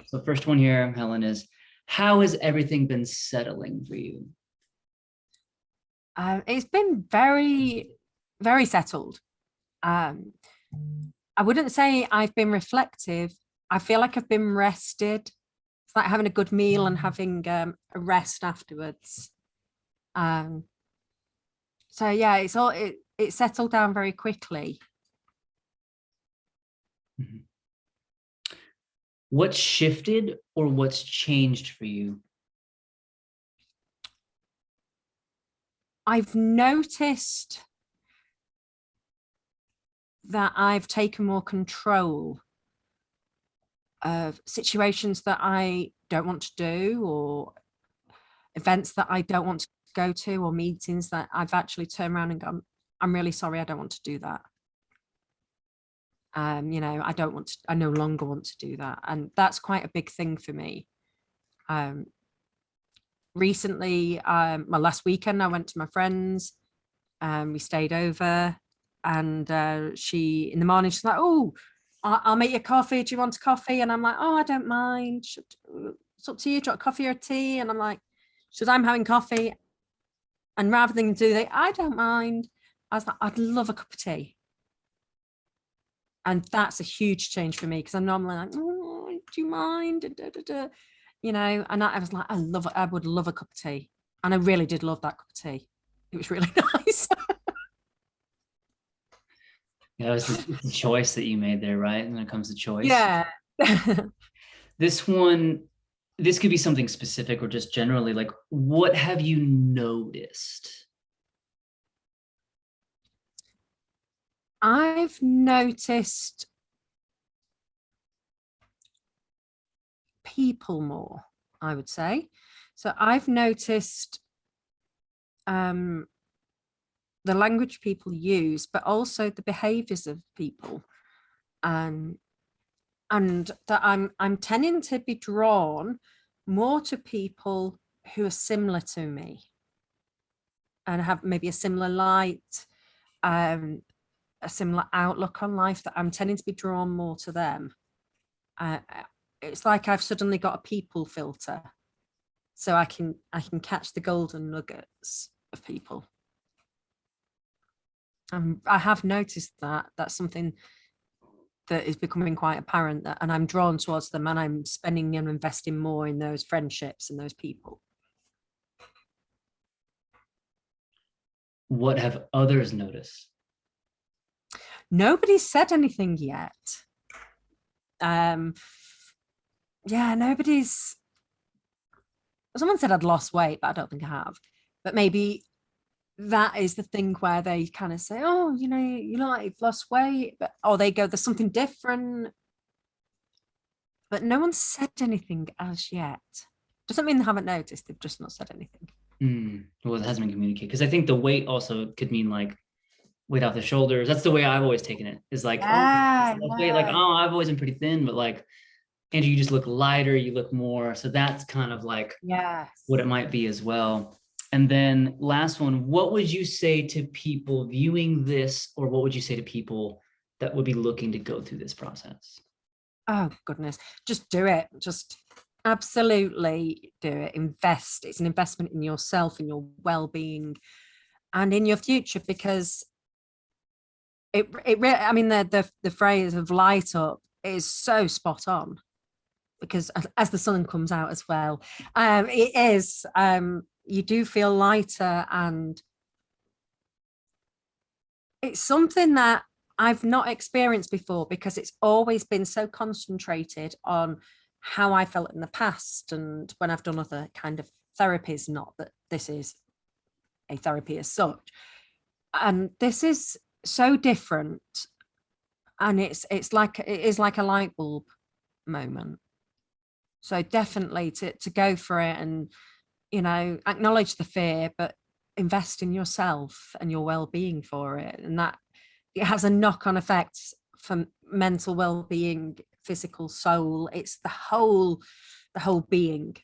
So first one here, Helen, is how has everything been settling for you? It's been very, very settled. Um, I wouldn't say I've been reflective. I feel like I've been rested. It's like having a good meal and having a rest afterwards. Um, so yeah, it settled down very quickly. Mhm. What's shifted or what's changed for you? I've noticed that I've taken more control of situations that I don't want to do, or events that I don't want to go to, or meetings that I've actually turned around and gone, I'm really sorry, I don't want to do that. I don't want to, I no longer want to do that. And that's quite a big thing for me. Um, Recently, last weekend, I went to my friends, we stayed over, and she, in the morning, she's like, oh, I'll make you coffee. Do you want a coffee? And I'm like, oh, I don't mind. It's up to you. Do you want coffee or tea? And I'm like, should I'm having coffee? And rather than do that, I don't mind. I was like, I'd love a cup of tea. And that's a huge change for me because I'm normally like, oh, do you mind? Da, da, da. And I was like, I would love a cup of tea. And I really did love that cup of tea. It was really nice. Yeah, it's the choice that you made there, right? When it comes to choice. Yeah. This one, this could be something specific or just generally like, what have you noticed? I've noticed people more, I would say. So I've noticed the language people use, but also the behaviors of people. Um, and that I'm tending to be drawn more to people who are similar to me and have maybe a similar light, um, a similar outlook on life, that I'm tending to be drawn more to them. Uh, it's like I've suddenly got a people filter, so I can catch the golden nuggets of people. I have noticed that that's something that is becoming quite apparent, that, and I'm drawn towards them, and I'm spending and investing more in those friendships and those people. What have others noticed? Nobody's said anything yet. Um, yeah, nobody's. Someone said I'd lost weight, but I don't think I have. But maybe that is the thing where they kind of say, "Oh, you look like you've lost weight," but or they go, "There's something different." But no one's said anything as yet. Doesn't mean they haven't noticed. They've just not said anything. Well, it hasn't been communicated because I think the weight also could mean like weight off the shoulders. That's the way I've always taken it. Is like, oh, Yeah, weight. Like, yeah. oh, I've always been pretty thin, but like, Andrew, you just look lighter. You look more. So that's kind of like what Yes. it might be as well. And then last one, what would you say to people viewing this, or what would you say to people that would be looking to go through this process? Oh, goodness. Just do it. Just absolutely do it. Invest. It's an investment in yourself, in your well-being, and in your future, because I mean, the phrase of light up is so spot on, because as the sun comes out as well, it is, you do feel lighter, and it's something that I've not experienced before, because it's always been so concentrated on how I felt in the past and when I've done other kind of therapies. Not that this is a therapy as such, and this is so different, and it is like a light bulb moment. So definitely to go for it, and acknowledge the fear, but invest in yourself and your well-being for it, and that it has a knock-on effect for mental well-being, physical, soul. It's the whole being.